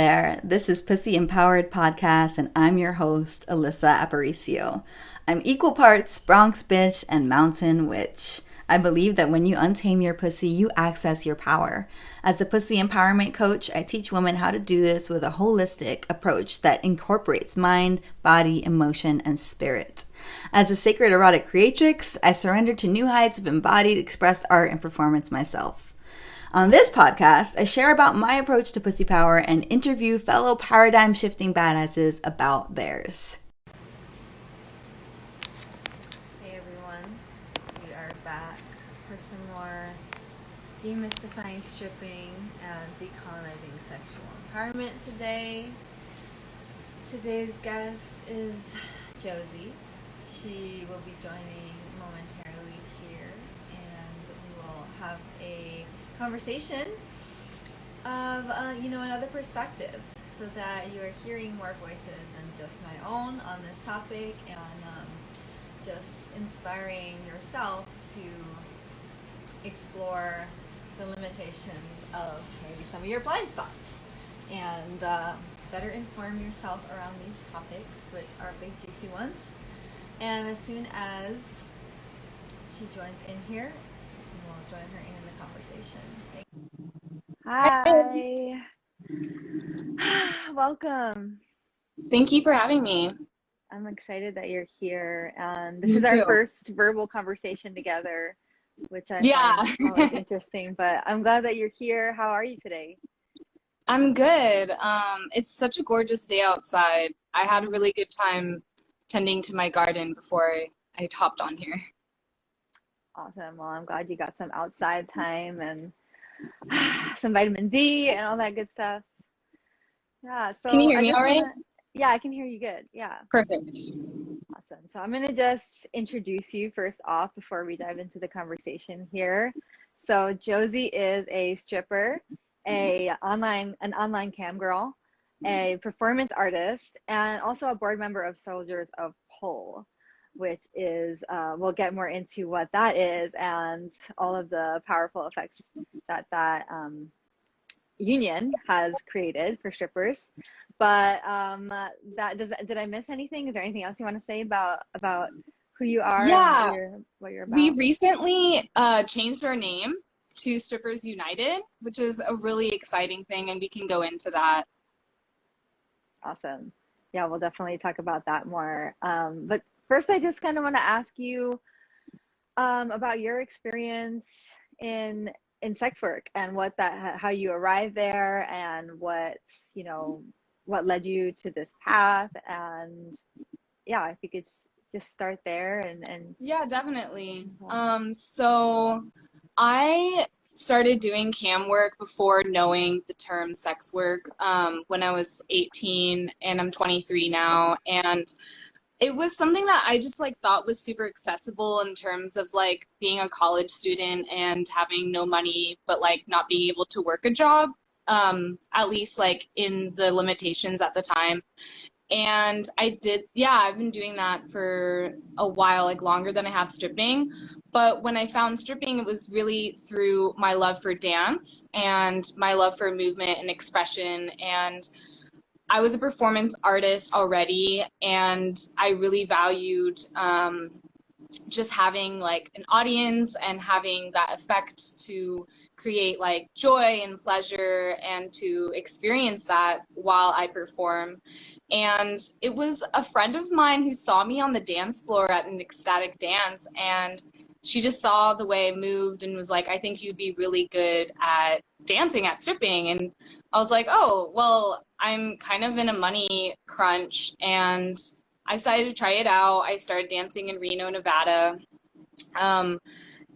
there. This is Pussy Empowered Podcast, and I'm your host, Alyssa Aparicio. I'm equal parts Bronx bitch and mountain witch. I believe that when you untame your pussy, you access your power. As a pussy empowerment coach, I teach women how to do this with a holistic approach that incorporates mind, body, emotion, and spirit. As a sacred erotic creatrix, I surrender to new heights of embodied, expressed art and performance myself. On this podcast, I share about my approach to pussy power and interview fellow paradigm-shifting badasses about theirs. Hey everyone, we are back for some more demystifying stripping and decolonizing sexual empowerment today. Today's guest is Jozey. She will be joining momentarily here, and we will have a conversation of another perspective, so that you are hearing more voices than just my own on this topic, and just inspiring yourself to explore the limitations of maybe some of your blind spots, and better inform yourself around these topics, which are big juicy ones. And as soon as she joins in here, we'll join her in the conversation. Hi. Welcome. Thank you for having me. I'm excited that you're here, and this Me is our too. first verbal conversation together, which I find always interesting, but I'm glad that you're here. How are you today? I'm good. It's such a gorgeous day outside. I had a really good time tending to my garden before I hopped on here. Awesome. Well, I'm glad you got some outside time and some vitamin D and all that good stuff. Yeah. So can you hear me all right? Yeah, I can hear you good. Yeah. Perfect. Awesome. So I'm going to just introduce you first off before we dive into the conversation here. So Jozey is a stripper, an online cam girl, a performance artist, and also a board member of Soldiers of Pole, which is, we'll get more into what that is and all of the powerful effects that union has created for strippers. But did I miss anything? Is there anything else you want to say about who you are? Yeah, and what you're about? We recently changed our name to Strippers United, which is a really exciting thing, and we can go into that. Awesome. Yeah, we'll definitely talk about that more. But first, I just kind of want to ask you about your experience in sex work and how you arrived there, and what led you to this path. And yeah, if you could just start there and Yeah, definitely. So I started doing cam work before knowing the term sex work when I was 18, and I'm 23 now, and it was something that I just thought was super accessible in terms of being a college student and having no money, but not being able to work a job, at least in the limitations at the time. And I've been doing that for a while, longer than I have stripping. But when I found stripping, it was really through my love for dance and my love for movement and expression. And I was a performance artist already, and I really valued just having an audience and having that effect to create joy and pleasure and to experience that while I perform. And it was a friend of mine who saw me on the dance floor at an ecstatic dance, and she just saw the way I moved and was like, I think you'd be really good at dancing, at stripping. And I was like, oh, well, I'm kind of in a money crunch, and I decided to try it out. I started dancing in Reno, Nevada.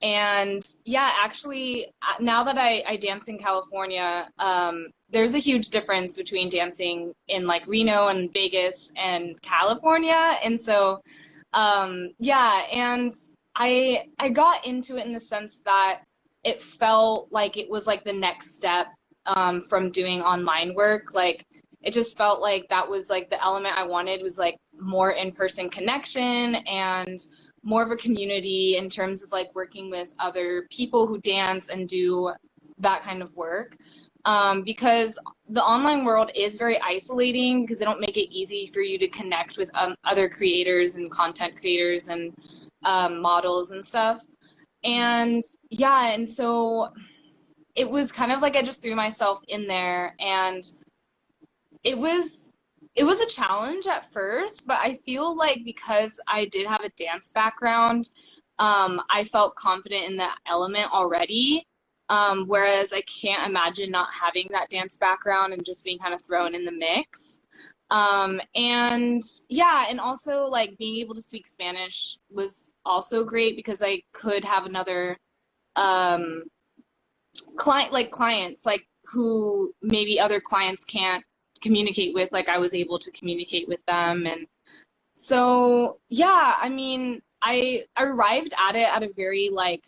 And yeah, actually, now that I dance in California, there's a huge difference between dancing in Reno and Vegas and California. And so, and I got into it in the sense that it felt like it was the next step from doing online work. It just felt like that was the element I wanted, was more in-person connection and more of a community in terms of working with other people who dance and do that kind of work. Because the online world is very isolating because they don't make it easy for you to connect with other creators and content creators and models and stuff. And yeah, and so it was kind of like I just threw myself in there, and it was a challenge at first, but I feel like because I did have a dance background, I felt confident in that element already. Whereas I can't imagine not having that dance background and just being kind of thrown in the mix. And yeah, and also like being able to speak Spanish was also great because I could have another clients like who maybe other clients can't communicate with, like I was able to communicate with them. And so yeah, I mean, I arrived at it at a very like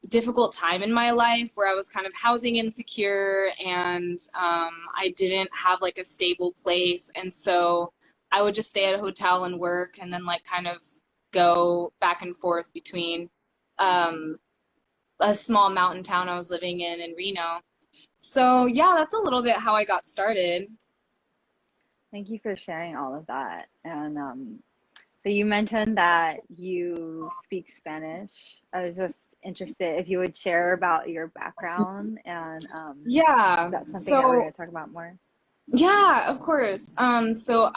difficult time in my life where I was kind of housing insecure, and I didn't have like a stable place, and so I would just stay at a hotel and work and then like kind of go back and forth between a small mountain town I was living in Reno. So yeah, that's a little bit how I got started. Thank you for sharing all of that. And so you mentioned that you speak Spanish. I was just interested if you would share about your background, and Yeah, that's something that we're so going to talk about more. yeah, of course. So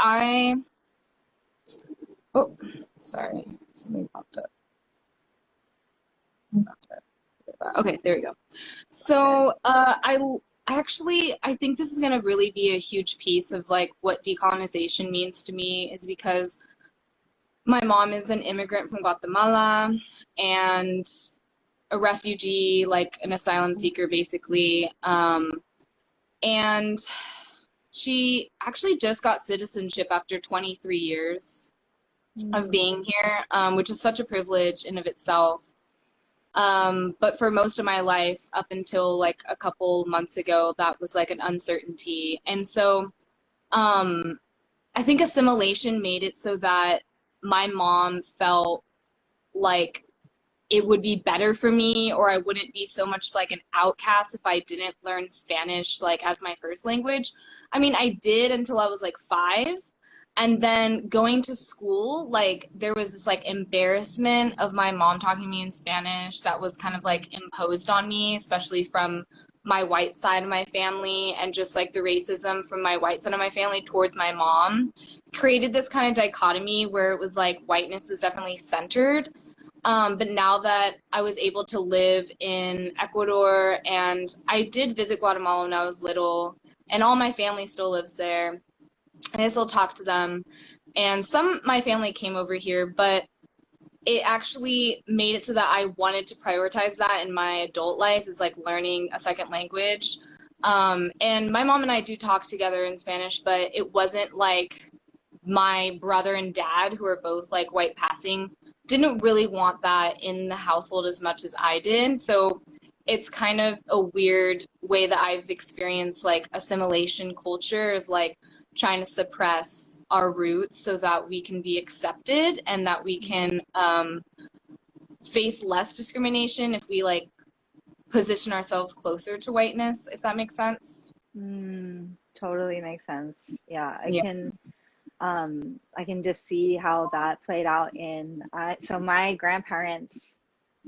oh, sorry, something popped up. Okay, there we go. So I think this is going to really be a huge piece of like what decolonization means to me, is because my mom is an immigrant from Guatemala and a refugee, like an asylum seeker, basically. And she actually just got citizenship after 23 years of being here, which is such a privilege in of itself. But for most of my life, up until like a couple months ago, that was like an uncertainty. And so I think assimilation made it so that my mom felt like it would be better for me, or I wouldn't be so much like an outcast if I didn't learn Spanish like as my first language. I mean, I did until I was like 5. And then going to school, like there was this like embarrassment of my mom talking to me in Spanish that was kind of like imposed on me, especially from my white side of my family, and just like the racism from my white side of my family towards my mom created this kind of dichotomy where it was like whiteness was definitely centered. But now that I was able to live in Ecuador, and I did visit Guatemala when I was little, and all my family still lives there, and I still talk to them. And some my family came over here, but it actually made it so that I wanted to prioritize that in my adult life, is like learning a second language. And my mom and I do talk together in Spanish, but it wasn't like my brother and dad, who are both like white passing, didn't really want that in the household as much as I did. So it's kind of a weird way that I've experienced like assimilation culture of like trying to suppress our roots so that we can be accepted and that we can face less discrimination if we like position ourselves closer to whiteness, if that makes sense. Totally makes sense. Yeah, Yeah. I can just see how that played out in so my grandparents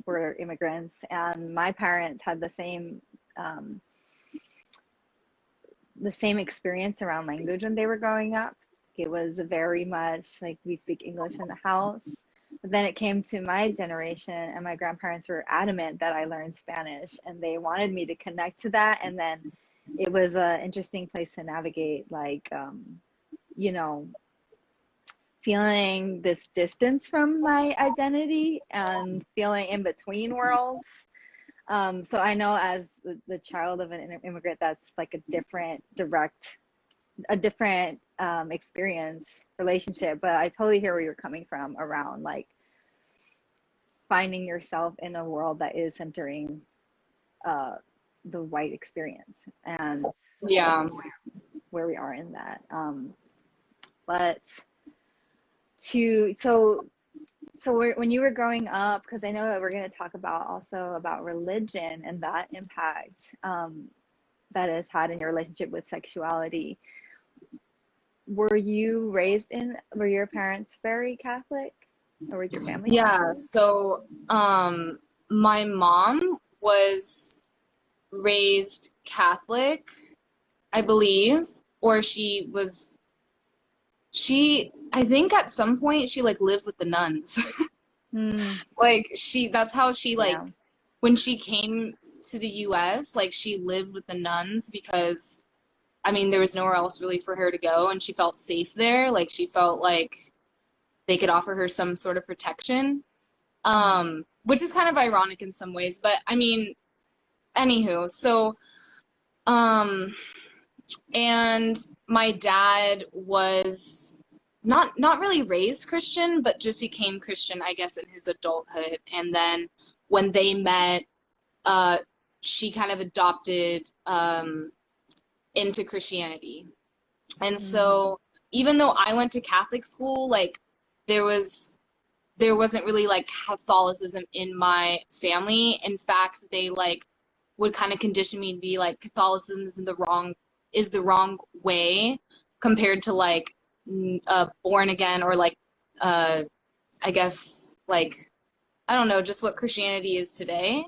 were immigrants, and my parents had the same experience around language when they were growing up. It was very much like we speak English in the house. But then it came to my generation, and my grandparents were adamant that I learn Spanish, and they wanted me to connect to that. And then it was an interesting place to navigate, like, you know, feeling this distance from my identity and feeling in between worlds. So I know as the child of an immigrant, that's like a different experience, relationship. But I totally hear where you're coming from around like finding yourself in a world that is centering the white experience, and Yeah. where we are in that. But when you were growing up, because I know that we're going to talk about also about religion and that impact. that is had in your relationship with sexuality. Were your parents very Catholic, or was your family Yeah, Catholic? so my mom was raised Catholic, I believe, or I think at some point she like lived with the nuns. Like that's how she like Yeah. when she came to the US, like she lived with the nuns because I mean there was nowhere else really for her to go and she felt safe there. Like she felt like they could offer her some sort of protection. Which is kind of ironic in some ways, but I mean, anywho, so and my dad was not really raised Christian, but just became Christian, I guess, in his adulthood. And then when they met, she kind of adopted into Christianity. And so even though I went to Catholic school, like there wasn't really like Catholicism in my family. In fact, they like would kind of condition me to be like Catholicism is the wrong way compared to like born again or like I guess like I don't know, just what Christianity is today.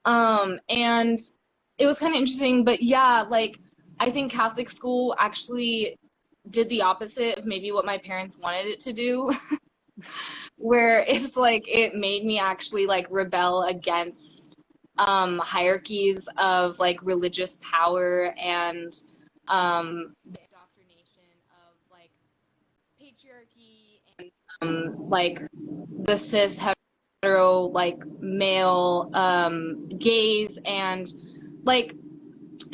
And it was kind of interesting, but yeah, like I think Catholic school actually did the opposite of maybe what my parents wanted it to do. Where it's like it made me actually like rebel against hierarchies of like religious power and the indoctrination of like patriarchy and like the cis hetero like male gaze and like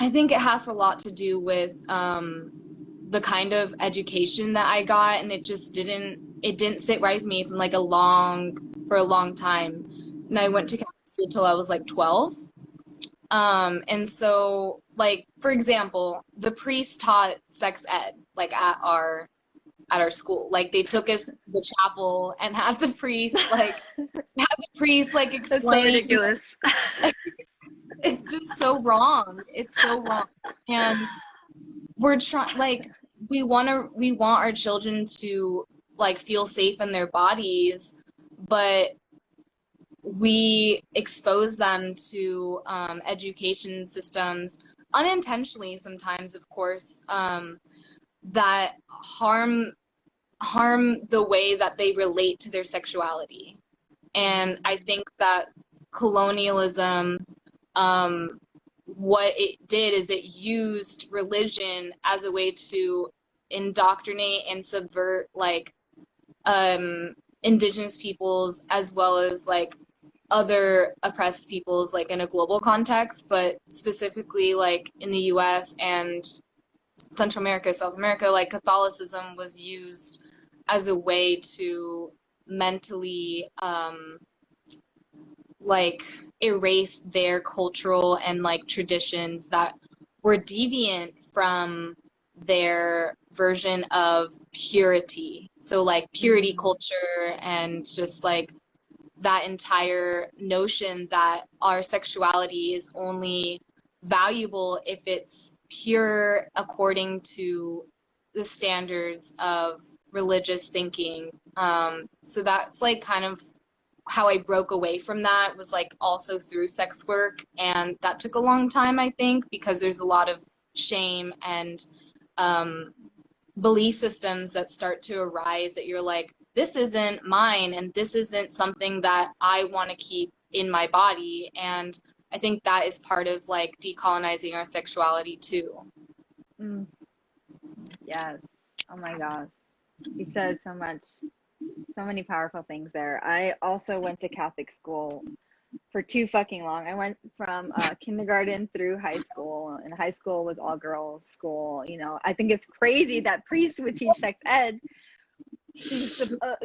I think it has a lot to do with the kind of education that I got, and it didn't sit right with me for a long time. And I went to Catholic school till I was like 12. And so like for example, the priest taught sex ed like at our school. Like they took us to the chapel and had the priest like explain. That's so ridiculous. It's just so wrong. It's so wrong. And we're trying like we want our children to like feel safe in their bodies, but we expose them to education systems unintentionally sometimes, of course, that harm the way that they relate to their sexuality. And I think that colonialism, what it did is it used religion as a way to indoctrinate and subvert like indigenous peoples as well as like other oppressed peoples like in a global context, but specifically like in the US and Central America, South America, like Catholicism was used as a way to mentally like erase their cultural and like traditions that were deviant from their version of purity. So like purity culture and just like that entire notion that our sexuality is only valuable if it's pure according to the standards of religious thinking. So that's like kind of how I broke away from that, was like also through sex work. And that took a long time, I think, because there's a lot of shame and belief systems that start to arise that you're like, this isn't mine and this isn't something that I want to keep in my body. And I think that is part of like decolonizing our sexuality too. Yes. Oh my gosh. You said so many powerful things there. I also went to Catholic school for too fucking long. I went from kindergarten through high school, and high school was all girls school. You know, I think it's crazy that priests would teach sex ed.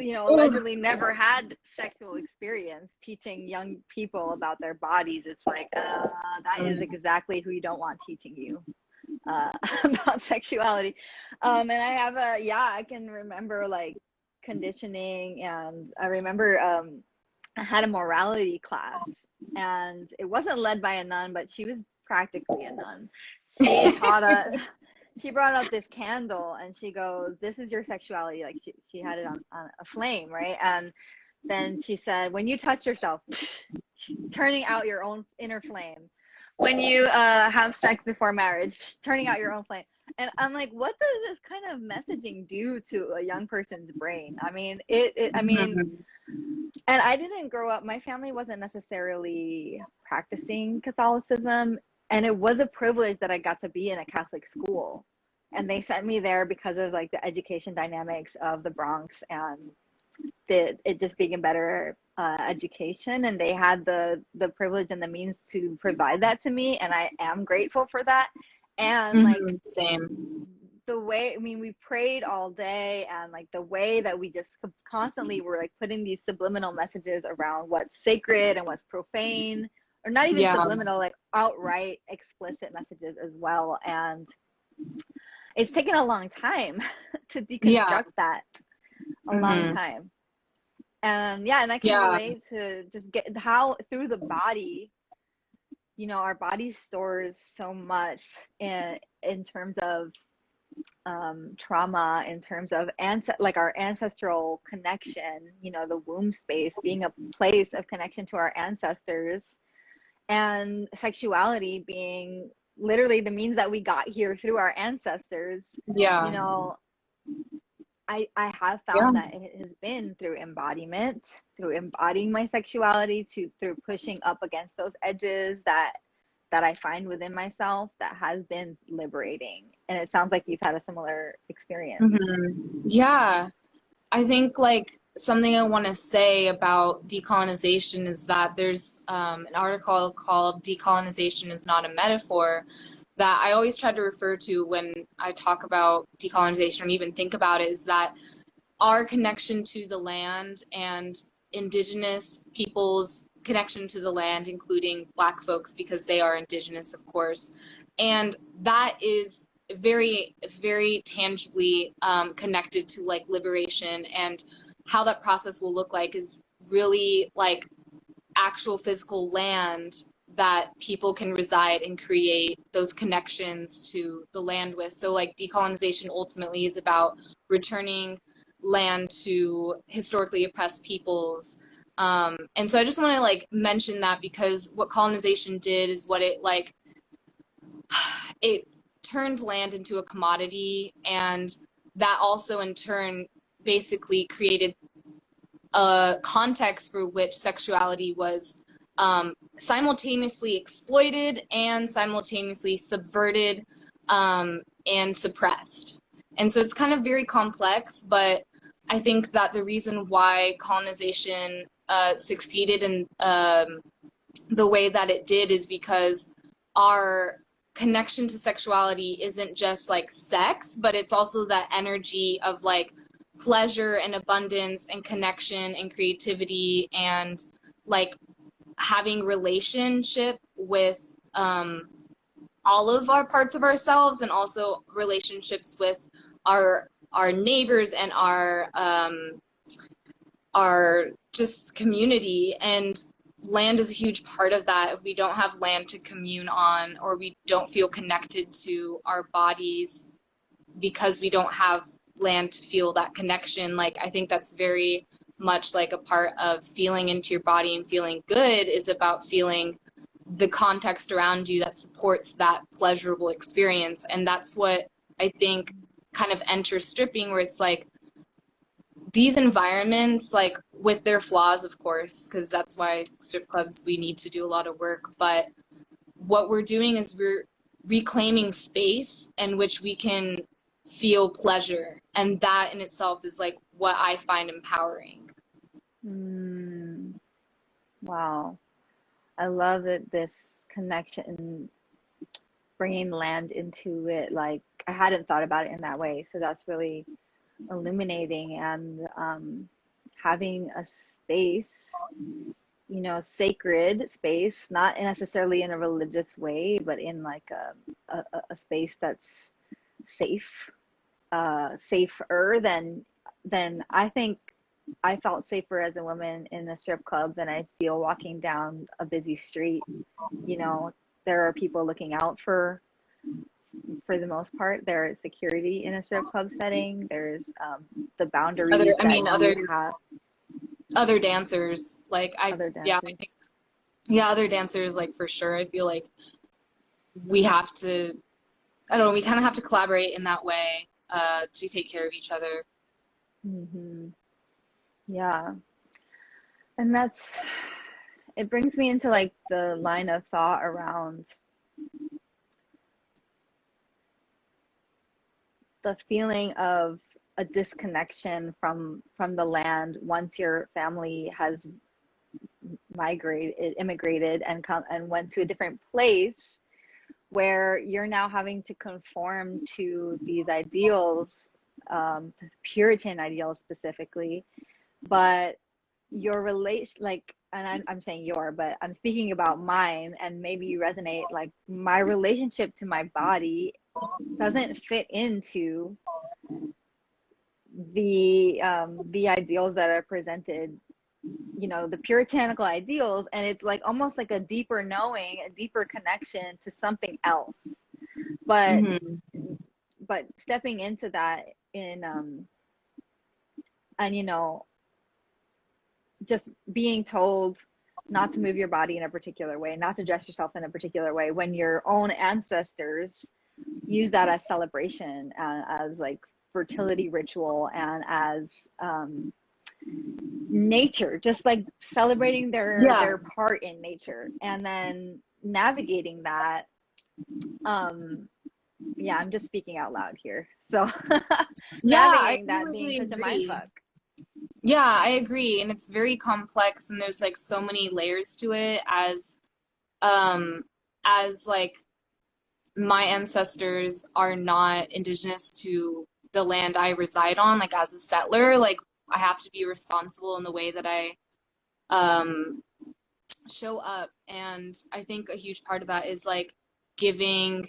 Allegedly never had sexual experience, teaching young people about their bodies. It's like that is exactly who you don't want teaching you about sexuality. And I have I can remember like conditioning, and I remember I had a morality class, and it wasn't led by a nun, but she was practically a nun. she taught us, she brought out this candle and she goes, this is your sexuality. Like she had it on a flame, right? And then she said, when you touch yourself, turning out your own inner flame. When you have sex before marriage, turning out your own flame. And I'm like, what does this kind of messaging do to a young person's brain? I mean, I mean, and I didn't grow up, my family wasn't necessarily practicing Catholicism. And it was a privilege that I got to be in a Catholic school. And they sent me there because of like the education dynamics of the Bronx and it just being a better education, and they had the privilege and the means to provide that to me, and I am grateful for that. And like same, the way, I mean, we prayed all day, and like the way that we just constantly were like putting these subliminal messages around what's sacred and what's profane, or not even subliminal, like outright explicit messages as well. And it's taken a long time to deconstruct that. A long time. And and I can relate to just get how through the body, you know, our body stores so much in terms of trauma, in terms of like our ancestral connection, you know, the womb space being a place of connection to our ancestors, and sexuality being literally the means that we got here through our ancestors. You know, I have found that it has been through embodiment, through embodying my sexuality, through pushing up against those edges that I find within myself, that has been liberating. And it sounds like you've had a similar experience. Yeah, I think like something I want to say about decolonization is that there's an article called "Decolonization is Not a Metaphor" that I always try to refer to when I talk about decolonization or even think about it, is that our connection to the land and indigenous people's connection to the land, including Black folks, because they are indigenous, of course. And that is very, very tangibly connected to like liberation, and how that process will look like is really like actual physical land that people can reside and create those connections to the land with. So like decolonization ultimately is about returning land to historically oppressed peoples. And so I just want to like mention that, because what colonization did is what it like, it turned land into a commodity, and that also in turn basically created a context for which sexuality was simultaneously exploited and simultaneously subverted and suppressed. And so it's kind of very complex, but I think that the reason why colonization succeeded in the way that it did is because our connection to sexuality isn't just like sex, but it's also that energy of like pleasure and abundance and connection and creativity, and like having relationship with all of our parts of ourselves, and also relationships with our neighbors and our just community. And land is a huge part of that. If we don't have land to commune on, or we don't feel connected to our bodies because we don't have land to feel that connection, like I think that's very much like a part of feeling into your body, and feeling good is about feeling the context around you that supports that pleasurable experience. And that's what I think kind of enters stripping, where it's like these environments, like with their flaws, of course, because that's why strip clubs, we need to do a lot of work, but what we're doing is we're reclaiming space in which we can feel pleasure, and that in itself is like what I find empowering. Wow, I love that this connection, bringing land into it. Like I hadn't thought about it in that way, so that's really illuminating. And having a space, you know, sacred space, not necessarily in a religious way, but in like a space that's safe, safer than I think I felt safer as a woman in the strip club than I feel walking down a busy street. You know, there are people looking out for for the most part. There is security in a strip club setting. There's the boundaries you have. Other dancers, like Other dancers. yeah, I think, yeah, other dancers, like for sure. I feel like we have to, I don't know, we kind of have to collaborate in that way to take care of each other. Mm-hmm. Yeah. And it brings me into like the line of thought around the feeling of a disconnection from the land once your family has immigrated and went to a different place, where you're now having to conform to these ideals, Puritan ideals specifically, but your relation, like, and I'm saying but I'm speaking about mine, and maybe you resonate, like my relationship to my body doesn't fit into the ideals that are presented, the puritanical ideals, and it's like almost like a deeper knowing, a deeper connection to something else. But but stepping into that in and just being told not to move your body in a particular way, not to dress yourself in a particular way, when your own ancestors use that as celebration, as like fertility ritual, and as nature, just like celebrating their part in nature, and then navigating that. I'm just speaking out loud here, so navigating that being such a mindfuck. Yeah, I agree, and it's very complex, and there's like so many layers to it, as like my ancestors are not indigenous to the land I reside on. Like as a settler, like I have to be responsible in the way that I show up, and I think a huge part of that is like giving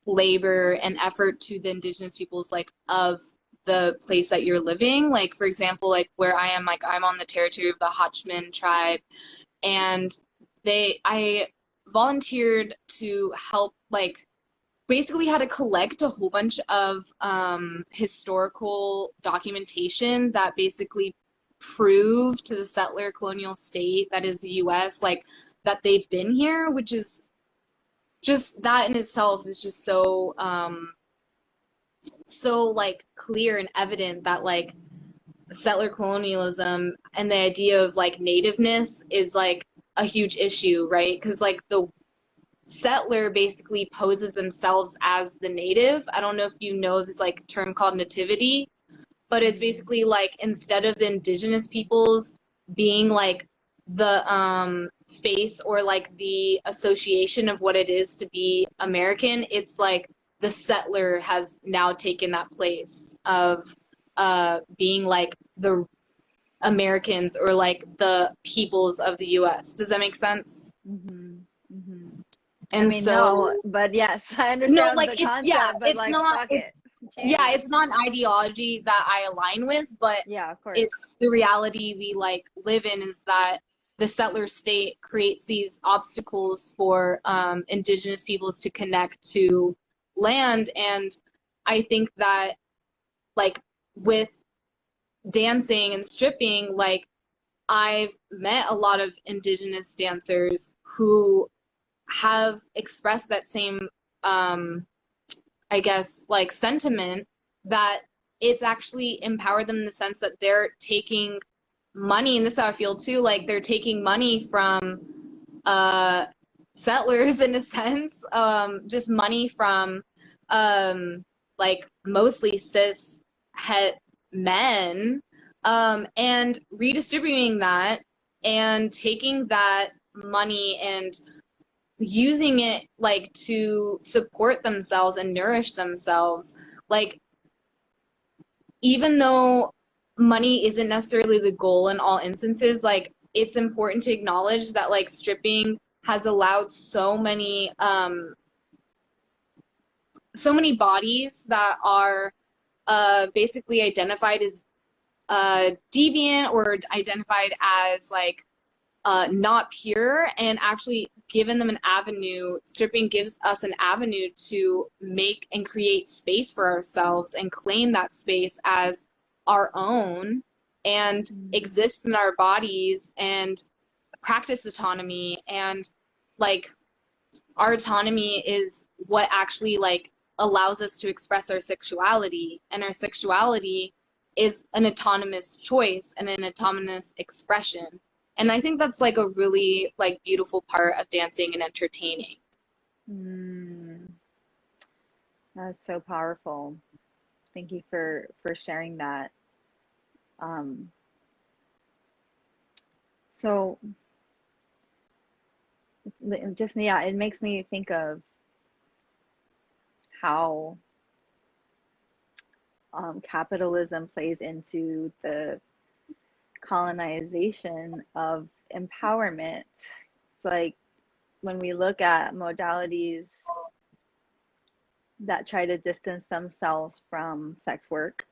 labor and effort to the indigenous peoples, like of the place that you're living. Like for example, like where I am, like I'm on the territory of the Hotchman tribe, and I volunteered to help, like basically we had to collect a whole bunch of historical documentation that basically proved to the settler colonial state, that is the US, like that they've been here, which is just, that in itself is just so like clear and evident that like settler colonialism and the idea of like nativeness is like a huge issue, right? Because like the settler basically poses themselves as the native. I don't know if you know this like term called nativity, but it's basically like instead of the indigenous peoples being like the face or like the association of what it is to be American, it's like the settler has now taken that place of being like the Americans or like the peoples of the US. Does that make sense? Mm-hmm. Mm-hmm. And no, but yes, I understand the concept, but like, fuck it. Yeah, it's not an ideology that I align with, but yeah, of course, it's the reality we like live in, is that the settler state creates these obstacles for indigenous peoples to connect to land. And I think that like with dancing and stripping, like I've met a lot of indigenous dancers who have expressed that same I guess like sentiment, that it's actually empowered them in the sense that they're taking money, and this is how I feel too, like they're taking money from settlers in a sense, just money from like mostly cis het men, and redistributing that and taking that money and using it like to support themselves and nourish themselves. Like even though money isn't necessarily the goal in all instances, like it's important to acknowledge that like stripping has allowed so many bodies that are basically identified as deviant or identified as like not pure, and actually given them an avenue. Stripping gives us an avenue to make and create space for ourselves and claim that space as our own and exist in our bodies and practice autonomy. And like our autonomy is what actually like allows us to express our sexuality, and our sexuality is an autonomous choice and an autonomous expression. And I think that's like a really like beautiful part of dancing and entertaining. That's so powerful. Thank you for sharing that. So just, yeah, it makes me think of how capitalism plays into the colonization of empowerment. Like when we look at modalities that try to distance themselves from sex work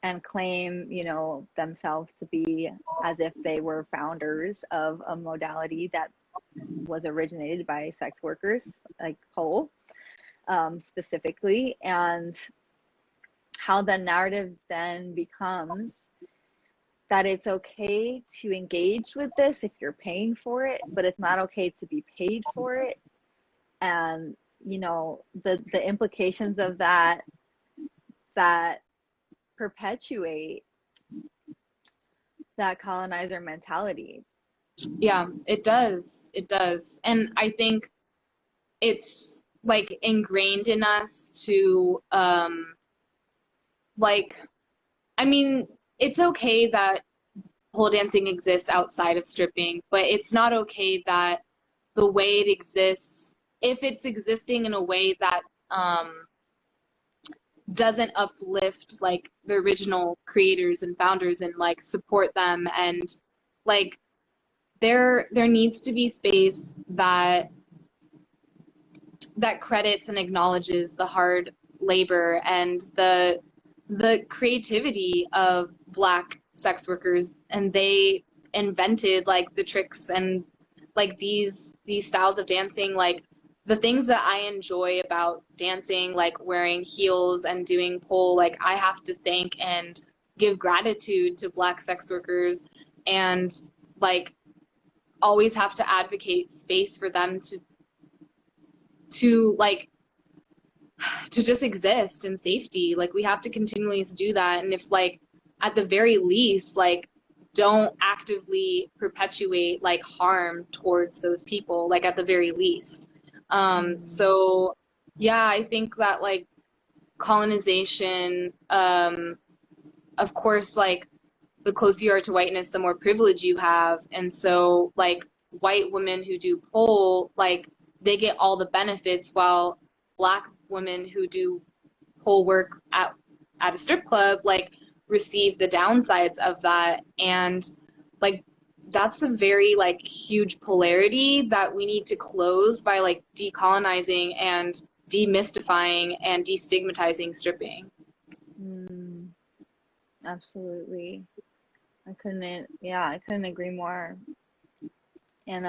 and claim, you know, themselves to be as if they were founders of a modality that was originated by sex workers, like pole specifically, and how the narrative then becomes that it's okay to engage with this if you're paying for it, but it's not okay to be paid for it. And you know, the implications of that perpetuate that colonizer mentality. Yeah, it does. It does. And I think it's like ingrained in us to like, I mean, it's okay that pole dancing exists outside of stripping, but it's not okay that the way it exists, if it's existing in a way that doesn't uplift like the original creators and founders and like support them, and like there needs to be space that credits and acknowledges the hard labor and the creativity of Black sex workers, and they invented like the tricks and like these styles of dancing. Like the things that I enjoy about dancing, like wearing heels and doing pole, like I have to thank and give gratitude to Black sex workers, and like always have to advocate space for them to like to just exist in safety. Like we have to continually do that. And if like at the very least, like don't actively perpetuate like harm towards those people, like at the very least. So yeah, I think that like colonization, of course, like the closer you are to whiteness, the more privilege you have. And so like white women who do pole, like they get all the benefits, while Black women who do pole work at a strip club like receive the downsides of that. And like that's a very like huge polarity that we need to close by like decolonizing and demystifying and destigmatizing stripping. Absolutely. I couldn't agree more. And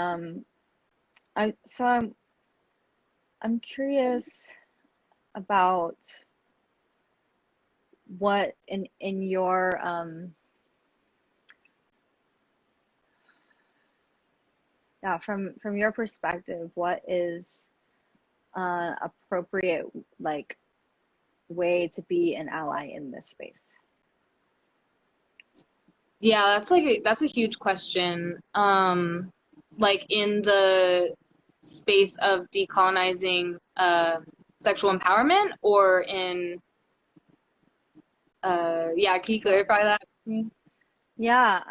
I'm curious about what in your from your perspective, what is an appropriate like way to be an ally in this space? Yeah, that's a huge question. Like in the space of decolonizing sexual empowerment, or in yeah, can you clarify that? Yeah,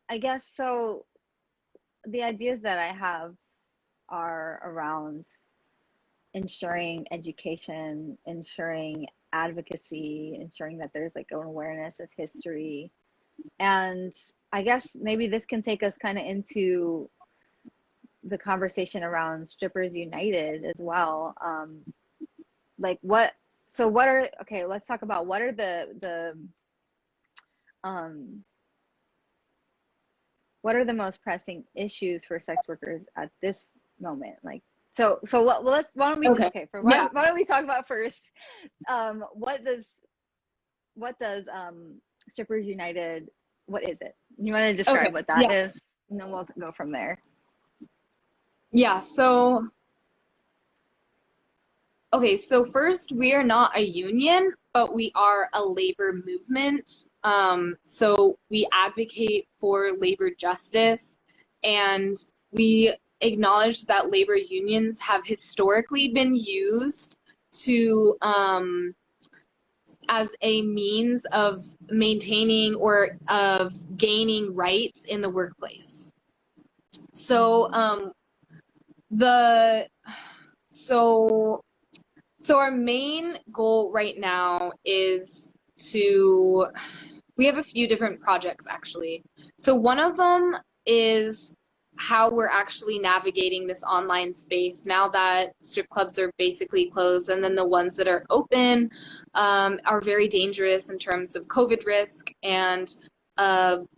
I guess so. The ideas that I have are around ensuring education, ensuring advocacy, ensuring that there's like an awareness of history. And I guess maybe this can take us kind of into the conversation around Strippers United as well. Like what are, okay, let's talk about what are the what are the most pressing issues for sex workers at this moment? Like, so what, well, let's, why don't we, Okay. why don't we talk about first, what does Strippers United, what is it? You want to describe what that is? And then we'll go from there. Yeah, so first, we are not a union, but we are a labor movement. So we advocate for labor justice, and we acknowledge that labor unions have historically been used to as a means of maintaining or of gaining rights in the workplace. So So our main goal right now is we have a few different projects actually. So one of them is how we're actually navigating this online space now that strip clubs are basically closed, and then the ones that are open are very dangerous in terms of COVID risk, and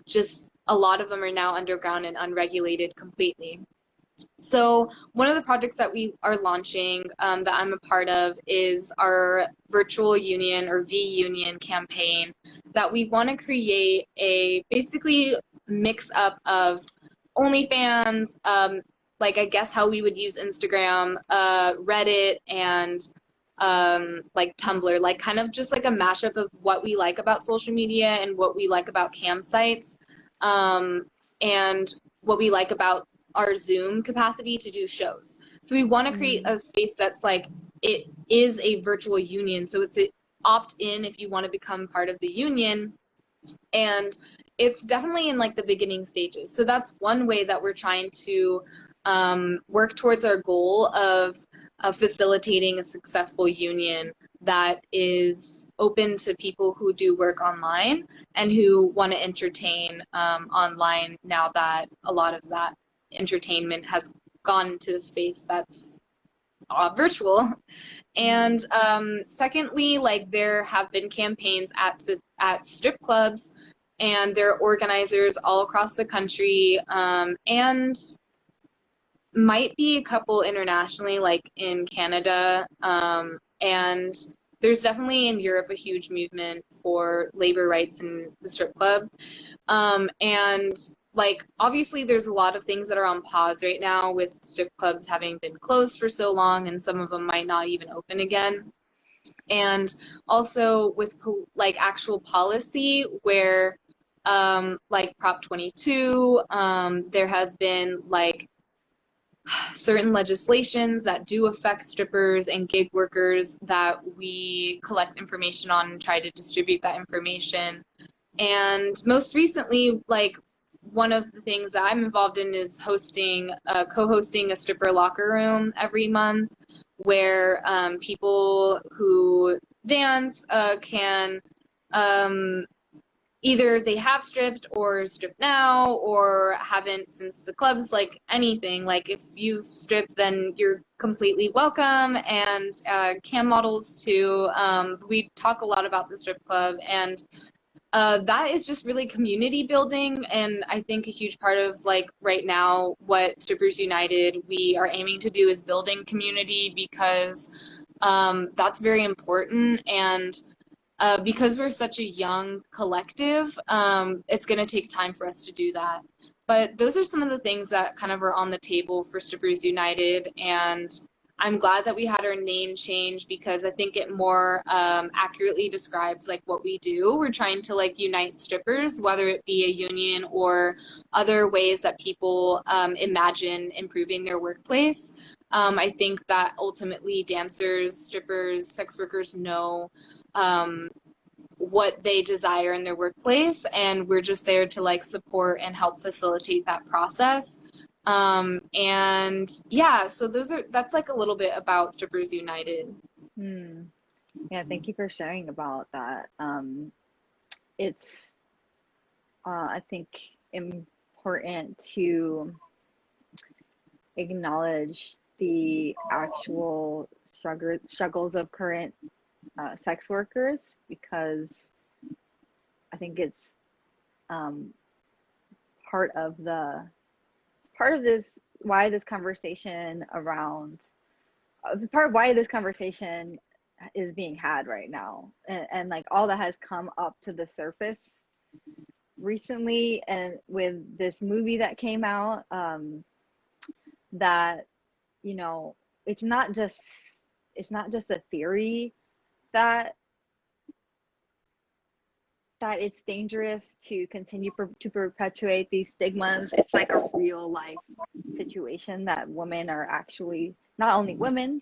just a lot of them are now underground and unregulated completely. So one of the projects that we are launching that I'm a part of is our virtual union or V-Union campaign, that we want to create a basically mix up of OnlyFans, like I guess how we would use Instagram, Reddit, and like Tumblr, like kind of just like a mashup of what we like about social media and what we like about campsites, and what we like about our Zoom capacity to do shows. So we want to create a space that's like, it is a virtual union. So it's opt in if you want to become part of the union. And it's definitely in like the beginning stages. So that's one way that we're trying to work towards our goal of facilitating a successful union that is open to people who do work online and who want to entertain online now that a lot of that entertainment has gone into a space that's virtual. And secondly, like there have been campaigns at strip clubs, and there are organizers all across the country, and might be a couple internationally, like in Canada, and there's definitely in Europe a huge movement for labor rights in the strip club. And like, obviously there's a lot of things that are on pause right now with strip clubs having been closed for so long, and some of them might not even open again. And also with like actual policy where like Prop 22, there has been like certain legislations that do affect strippers and gig workers that we collect information on and try to distribute that information. And most recently, like one of the things that I'm involved in is co-hosting a stripper locker room every month, where people who dance can either they have stripped or stripped now or haven't since the club's, like anything. Like if you've stripped, then you're completely welcome, and cam models too. We talk a lot about the strip club, and that is just really community building, and I think a huge part of like right now what Strippers United we are aiming to do is building community, because that's very important. And because we're such a young collective, it's going to take time for us to do that. But those are some of the things that kind of are on the table for Strippers United, and I'm glad that we had our name change, because I think it more accurately describes like what we do. We're trying to like unite strippers, whether it be a union or other ways that people imagine improving their workplace. I think that ultimately dancers, strippers, sex workers know what they desire in their workplace, and we're just there to like support and help facilitate that process. And yeah, so that's like a little bit about Strippers United. Yeah, thank you for sharing about that. It's I think important to acknowledge the actual struggles of current sex workers, because I think it's part of this, why this conversation around, part of why this conversation is being had right now, and like all that has come up to the surface recently, and with this movie that came out, that, you know, it's not just a theory that it's dangerous to continue to perpetuate these stigmas. It's like a real life situation that women are actually, not only women,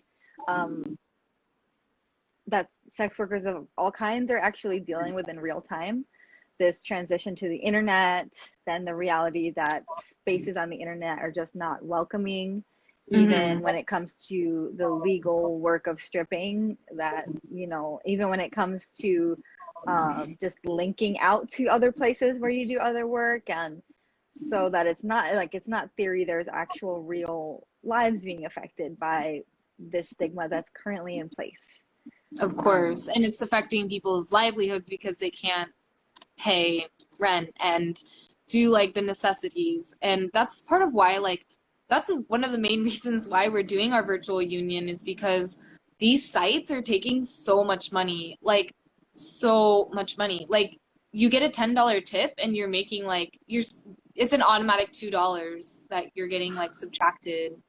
that sex workers of all kinds are actually dealing with in real time. This transition to the internet, then the reality that spaces on the internet are just not welcoming, even when it comes to the legal work of stripping, that, you know, even when it comes to just linking out to other places where you do other work, and so that it's not theory, there's actual real lives being affected by this stigma that's currently in place. Of course, and it's affecting people's livelihoods because they can't pay rent and do like the necessities, and that's part of why, like, that's one of the main reasons why we're doing our virtual union, is because these sites are taking so much money, like so much money. Like, you get a $10 tip and you're making like, it's an automatic $2 that you're getting like subtracted,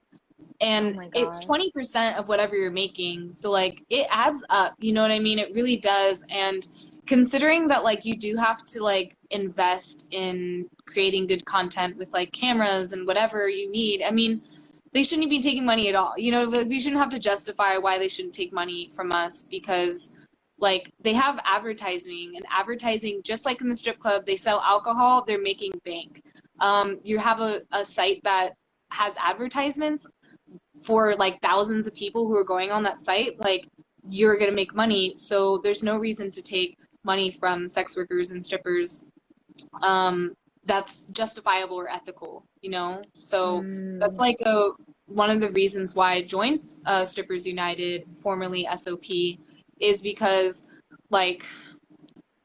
and it's 20% of whatever you're making. So like, it adds up, you know what I mean? It really does. And considering that, like, you do have to like invest in creating good content with like cameras and whatever you need, I mean, they shouldn't be taking money at all. You know, we shouldn't have to justify why they shouldn't take money from us, because like, they have advertising, and advertising, just like in the strip club, they sell alcohol, they're making bank. You have a site that has advertisements for like thousands of people who are going on that site, like, you're going to make money. So there's no reason to take money from sex workers and strippers that's justifiable or ethical, you know? So that's like one of the reasons why I joined Strippers United, formerly SOP, is because like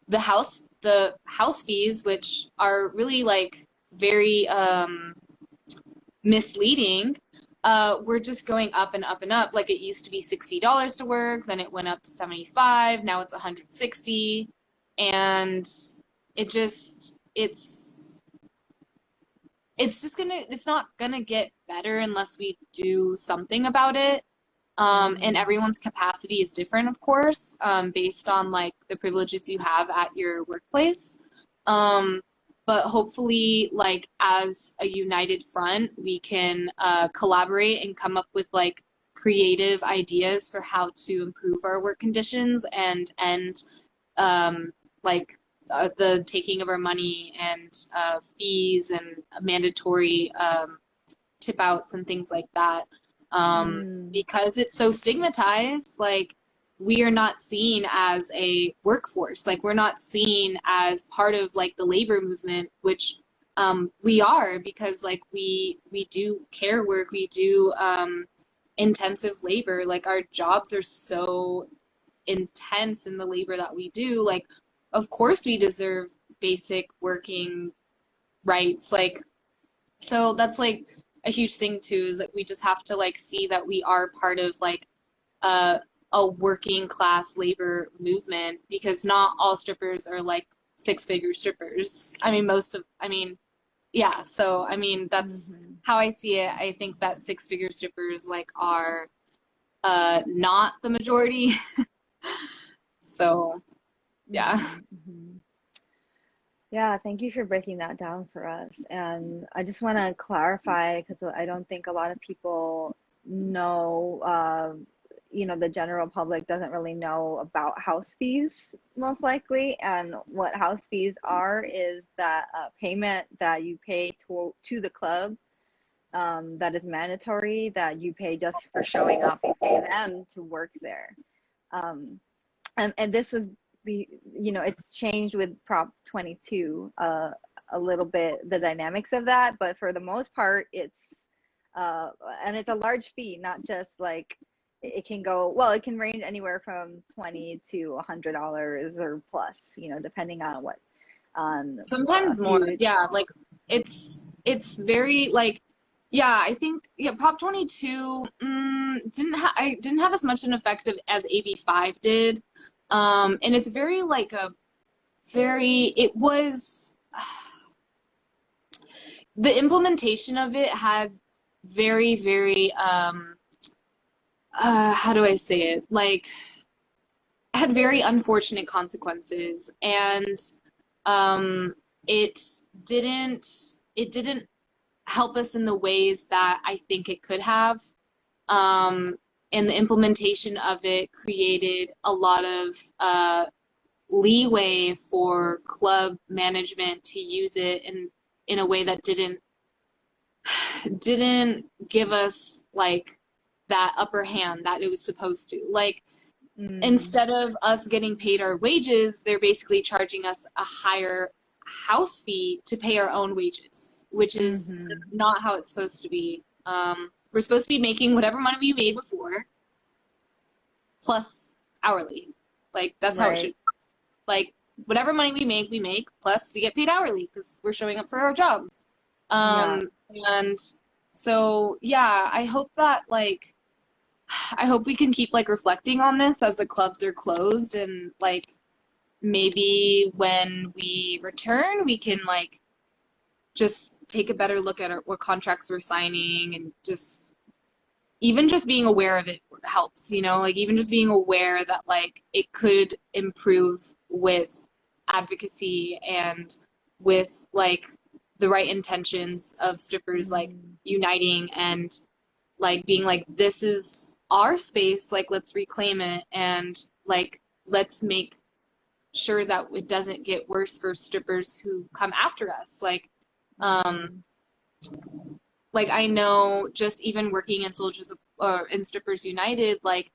the house fees, which are really like very misleading, we're just going up and up and up. Like, it used to be $60 to work, then it went up to $75, now it's $160, and it's not gonna get better unless we do something about it. And everyone's capacity is different, of course, based on like the privileges you have at your workplace. But hopefully, like, as a united front, we can collaborate and come up with like creative ideas for how to improve our work conditions and end the taking of our money and fees and mandatory tip outs and things like that. Because it's so stigmatized, like, we are not seen as a workforce, like, we're not seen as part of like the labor movement, which we are, because like we do care work, we do intensive labor, like, our jobs are so intense in the labor that we do. Like, of course we deserve basic working rights. Like, so that's like a huge thing too, is that we just have to like see that we are part of like a working class labor movement, because not all strippers are like six-figure strippers. I mean, yeah, so I mean, that's how I see it. I think that six-figure strippers like are not the majority. So yeah. Yeah, thank you for breaking that down for us. And I just want to clarify, because I don't think a lot of people know, you know, the general public doesn't really know about house fees, most likely. And what house fees are is that payment that you pay to the club, that is mandatory, that you pay just for showing up. You pay them to work there. And this was, you know, it's changed with Prop 22 a little bit, the dynamics of that, but for the most part, it's and it's a large fee, not just like, it can go, well, it can range anywhere from $20 to $100 or plus, you know, depending on what sometimes more. Yeah, like it's very like, yeah, I think, yeah, Prop 22 didn't have as much an effect as AB5 did. And it's very like a very, it was, the implementation of it had very, very, how do I say it? Like, had very unfortunate consequences, and it didn't it didn't help us in the ways that I think it could have. And the implementation of it created a lot of leeway for club management to use it in a way that didn't give us like that upper hand that it was supposed to. Like, instead of us getting paid our wages, they're basically charging us a higher house fee to pay our own wages, which is not how it's supposed to be. We're supposed to be making whatever money we made before, plus hourly. Like, that's how it should be. Like, whatever money we make, plus we get paid hourly because we're showing up for our job. And so, yeah, I hope that, like, I hope we can keep like reflecting on this as the clubs are closed, and like maybe when we return we can like just take a better look at what contracts we're signing, and just even just being aware of it helps, you know, like even just being aware that like it could improve with advocacy and with like the right intentions of strippers like uniting and like being like, this is our space, like let's reclaim it, and like let's make sure that it doesn't get worse for strippers who come after us. Like I know just even working in Soldiers of, or in Strippers United, like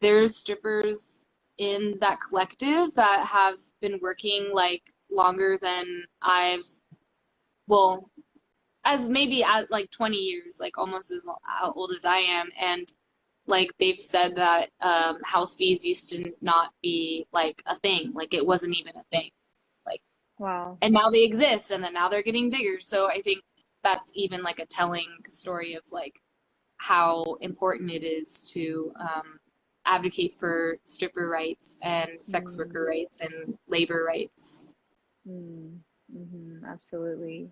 there's strippers in that collective that have been working like longer than as maybe at like 20 years, like almost as old as I am, and like they've said that house fees used to not be like a thing, like it wasn't even a thing, like wow. And now they exist, and then now they're getting bigger. So I think that's even like a telling story of like how important it is to advocate for stripper rights and sex worker rights and labor rights. Absolutely.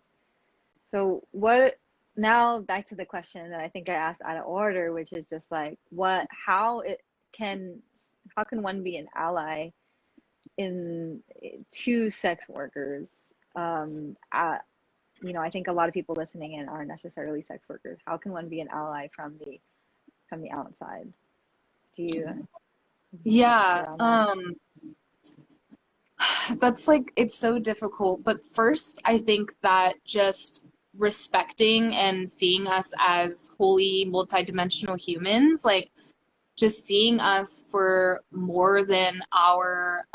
So what, now back to the question that I think I asked out of order, which is just like how can one be an ally to sex workers? You know, I think a lot of people listening in aren't necessarily sex workers. How can one be an ally from the outside? Do you? Yeah, that's like, it's so difficult. But first, I think that just respecting and seeing us as wholly multidimensional humans, like just seeing us for more than our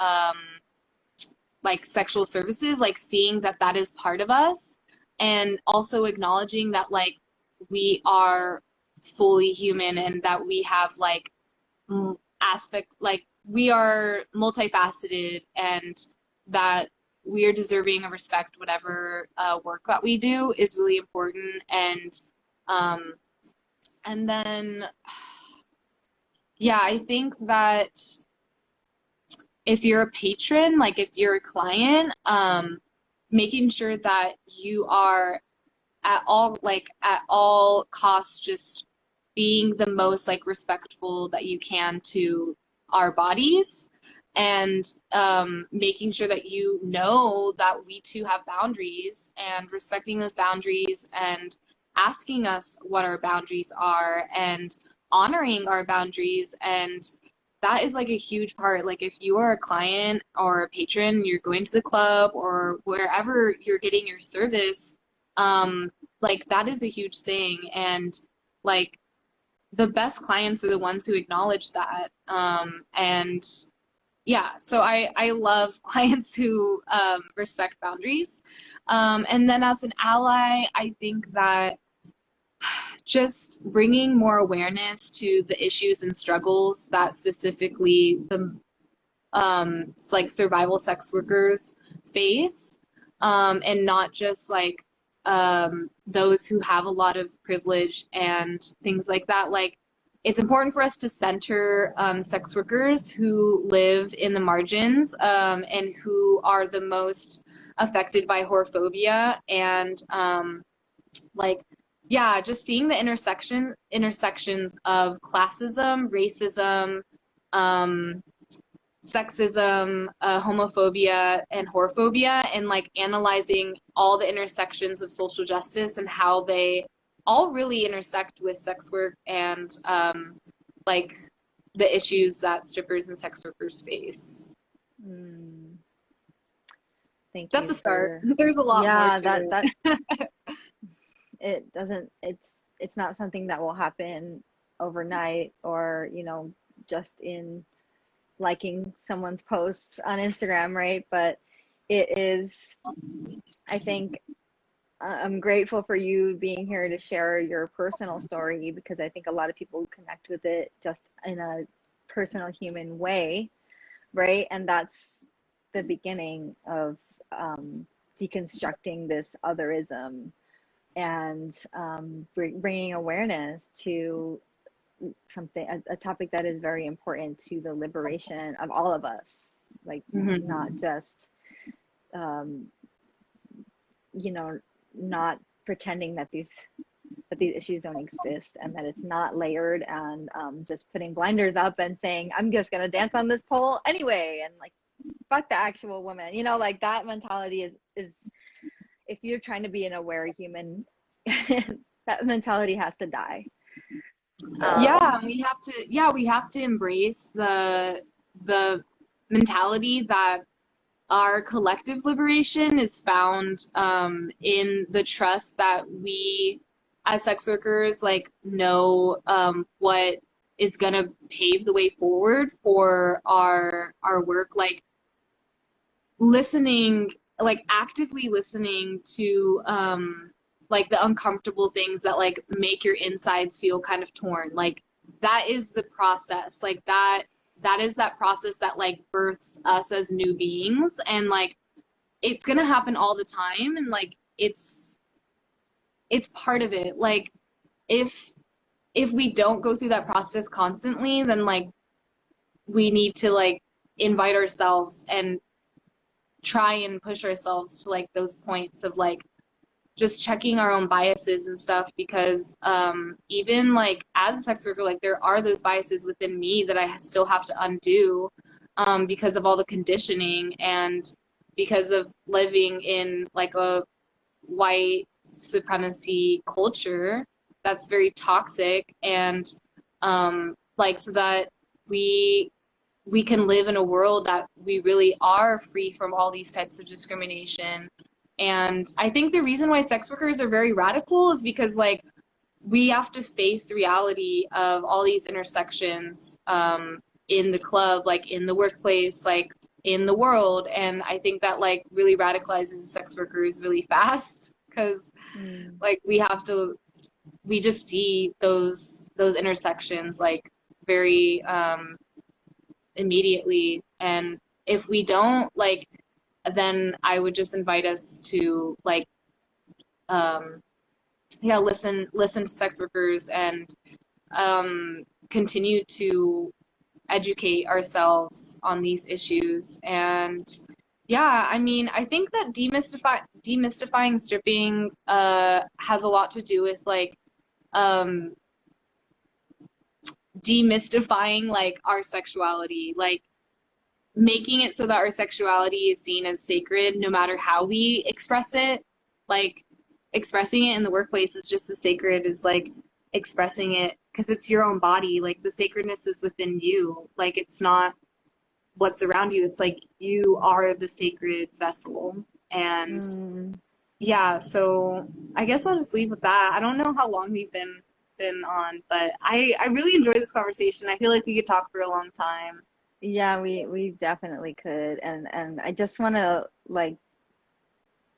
like sexual services, like seeing that that is part of us, and also acknowledging that like we are fully human and that we have like like we are multifaceted, and that we are deserving of respect. Whatever work that we do is really important. And then yeah, I think that if you're a patron, like if you're a client, making sure that you are at all costs just being the most like respectful that you can to our bodies, and making sure that you know that we too have boundaries, and respecting those boundaries, and asking us what our boundaries are, and honoring our boundaries. And that is like a huge part. Like if you are a client or a patron, you're going to the club or wherever you're getting your service, like that is a huge thing. And like the best clients are the ones who acknowledge that. And yeah, so I love clients who respect boundaries. And then as an ally, I think that just bringing more awareness to the issues and struggles that specifically the like survival sex workers face, and not just like those who have a lot of privilege and things like that. Like, it's important for us to center sex workers who live in the margins and who are the most affected by whorephobia and like, yeah, just seeing the intersections of classism, racism, sexism, homophobia, and whorephobia, and like analyzing all the intersections of social justice and how they all really intersect with sex work and like the issues that strippers and sex workers face. Thank That's you a start. for There's a lot more to that it doesn't it's not something that will happen overnight or, you know, just in liking someone's posts on Instagram, right? But it is, I think, I'm grateful for you being here to share your personal story, because I think a lot of people connect with it just in a personal human way, right? And that's the beginning of deconstructing this otherism and bringing awareness to something, a topic that is very important to the liberation of all of us, like not just you know, not pretending that these issues don't exist and that it's not layered and just putting blinders up and saying I'm just gonna dance on this pole anyway and like fuck the actual woman, you know, like that mentality is if you're trying to be an aware human that mentality has to die. We have to embrace the mentality that our collective liberation is found in the trust that we as sex workers like know what is gonna pave the way forward for our work, like listening, like actively listening to like the uncomfortable things that like make your insides feel kind of torn. Like that is the process. Like that is that process that like births us as new beings, and like it's gonna happen all the time, and like it's part of it. Like if we don't go through that process constantly, then like we need to like invite ourselves and try and push ourselves to like those points of like just checking our own biases and stuff, because even like as a sex worker, like there are those biases within me that I still have to undo because of all the conditioning and because of living in like a white supremacy culture that's very toxic, and like so that we can live in a world that we really are free from all these types of discrimination. And I think the reason why sex workers are very radical is because like we have to face the reality of all these intersections in the club, like in the workplace, like in the world. And I think that like really radicalizes sex workers really fast, because like we just see those intersections like very immediately. And if we don't, like, then I would just invite us to like listen to sex workers and continue to educate ourselves on these issues. And yeah, I mean, I think that demystifying stripping has a lot to do with like demystifying like our sexuality, like making it so that our sexuality is seen as sacred no matter how we express it. Like expressing it in the workplace is just as sacred as like expressing it, because it's your own body. Like the sacredness is within you. Like it's not what's around you. It's like you are the sacred vessel. And yeah, so I guess I'll just leave with that. I don't know how long we've been on, but I really enjoyed this conversation. I feel like we could talk for a long time. Yeah, we definitely could. And I just want to like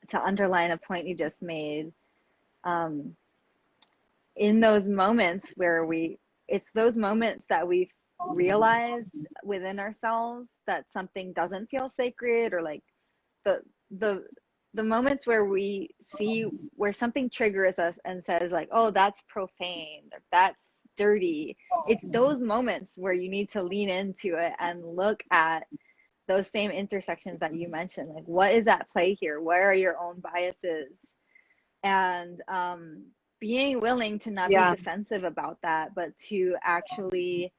to underline a point you just made. In those moments where it's those moments that we realize within ourselves that something doesn't feel sacred, or like the the moments where we see where something triggers us and says like, oh, that's profane, or that's dirty, it's those moments where you need to lean into it and look at those same intersections that you mentioned. Like, what is at play here? Where are your own biases? And being willing to not be defensive about that, but to actually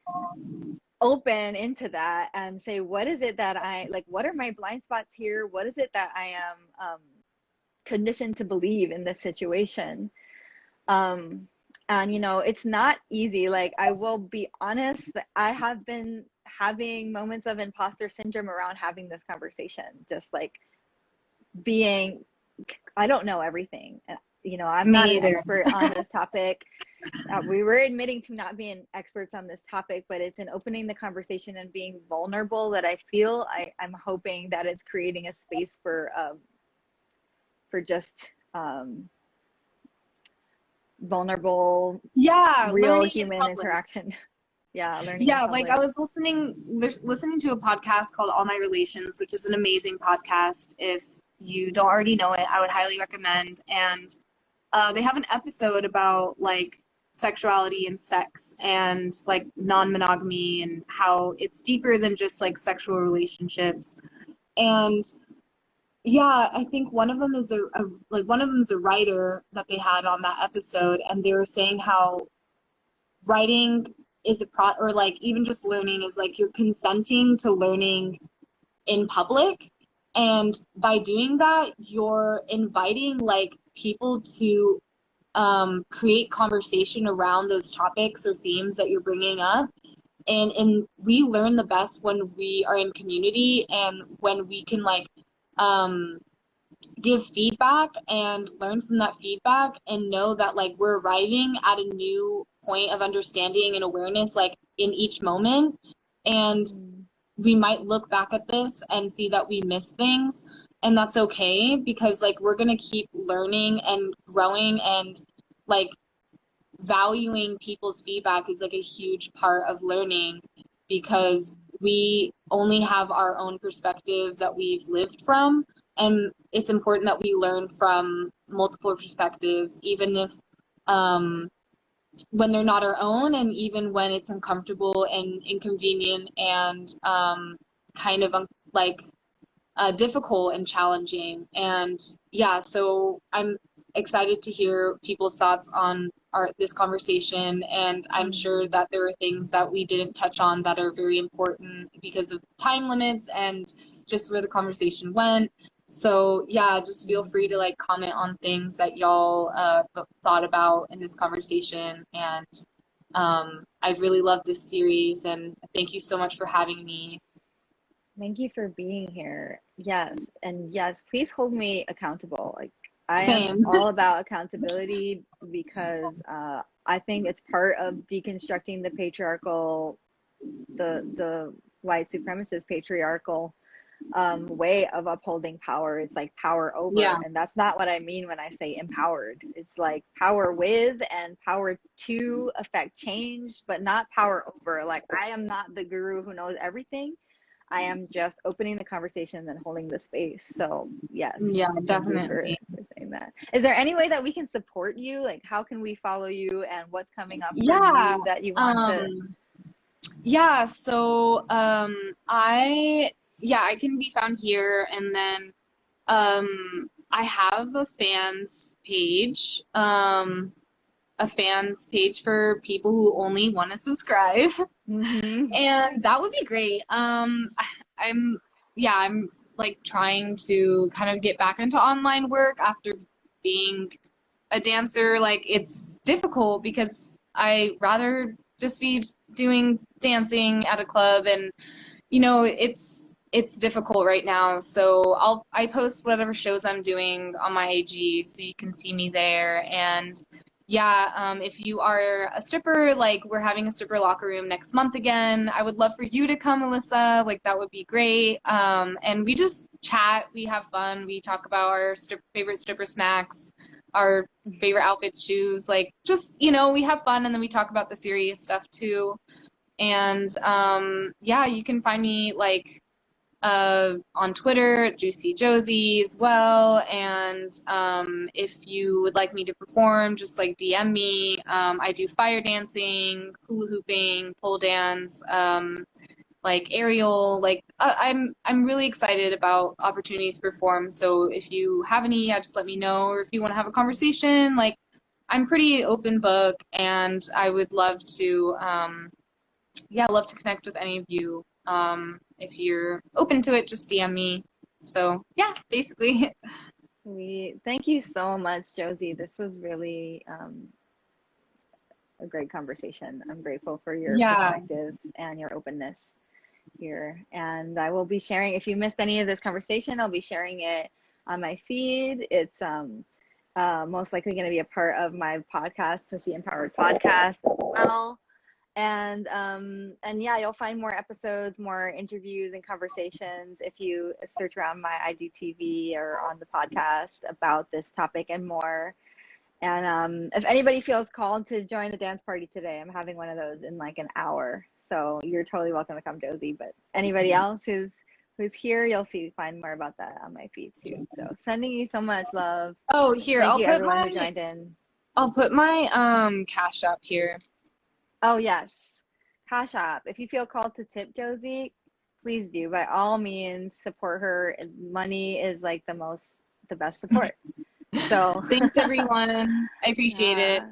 open into that and say, what is it that I like? What are my blind spots here? What is it that I am conditioned to believe in this situation? And you know, it's not easy. Like, I will be honest, I have been having moments of imposter syndrome around having this conversation, just like being, I don't know everything. You know, I'm not an expert on this topic. We were admitting to not being experts on this topic, but it's in opening the conversation and being vulnerable that I feel I'm hoping that it's creating a space for just vulnerable, real human interaction. Learning. Yeah, like I was listening to a podcast called All My Relations, which is an amazing podcast. If you don't already know it, I would highly recommend. And they have an episode about like sexuality and sex and like non-monogamy and how it's deeper than just like sexual relationships. And yeah, I think one of them is a writer that they had on that episode, and they were saying how writing is or like even just learning is like you're consenting to learning in public, and by doing that you're inviting like people to create conversation around those topics or themes that you're bringing up. And we learn the best when we are in community and when we can like give feedback and learn from that feedback and know that like we're arriving at a new point of understanding and awareness like in each moment. And we might look back at this and see that we miss things, and that's okay, because like we're gonna keep learning and growing, and like valuing people's feedback is like a huge part of learning, because we only have our own perspective that we've lived from, and it's important that we learn from multiple perspectives, even if when they're not our own, and even when it's uncomfortable and inconvenient and kind of difficult and challenging. And yeah, so I'm excited to hear people's thoughts on this conversation, and I'm sure that there are things that we didn't touch on that are very important because of time limits and just where the conversation went. So yeah, just feel free to like comment on things that y'all thought about in this conversation. And I really love this series, and thank you so much for having me. Thank you for being here. Yes, and yes, please hold me accountable. Like, I Same. am all about accountability, because I think it's part of deconstructing the patriarchal, the white supremacist patriarchal way of upholding power. It's like power over, and that's not what I mean when I say empowered. It's like power with and power to affect change, but not power over. Like, I am not the guru who knows everything. I am just opening the conversation and holding the space. So yes, definitely for saying that. Is there any way that we can support you? Like, how can we follow you, and what's coming up for you that you want to? So I can be found here, and then I have a fans page for people who only want to subscribe. And that would be great. I'm like trying to kind of get back into online work after being a dancer. Like, it's difficult because I rather just be doing dancing at a club, and you know, it's difficult right now. So I post whatever shows I'm doing on my IG, so you can see me there. And if you are a stripper, like, we're having a stripper locker room next month again. I would love for you to come, Alyssa. Like, that would be great. And we just chat, we have fun, we talk about our favorite stripper snacks, our favorite outfits, shoes, like, just, you know, we have fun, and then we talk about the serious stuff too. And you can find me like on Twitter, Juicy Jozey as well. And if you would like me to perform, just like DM me. I do fire dancing, hula hooping, pole dance, like aerial. Like I'm really excited about opportunities to perform. So if you have any, just let me know. Or if you want to have a conversation, like I'm pretty open book, and I would love to love to connect with any of you. If you're open to it, just DM me. So yeah, basically. Sweet. Thank you so much, Jozey. This was really a great conversation. I'm grateful for your perspective and your openness here. And I will be sharing, if you missed any of this conversation, I'll be sharing it on my feed. It's most likely going to be a part of my podcast, Pussy Empowered Podcast as well. And yeah, you'll find more episodes, more interviews and conversations if you search around my IGTV or on the podcast about this topic and more. And if anybody feels called to join a dance party today, I'm having one of those in like an hour. So you're totally welcome to come, Jozey. But anybody else who's here, you'll find more about that on my feed too. So sending you so much love. Oh, here, Thank you everyone who joined in. I'll put my Cash App here. Oh yes, Cash App. If you feel called to tip Jozey, please do. By all means, support her. Money is like the best support. So thanks everyone. I appreciate it.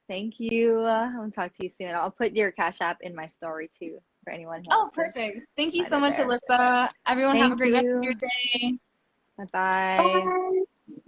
Thank you. I'll talk to you soon. I'll put your Cash App in my story too for anyone who wants perfect. Thank you so much, Alyssa. Everyone have a great rest of your day. Bye-bye. Bye.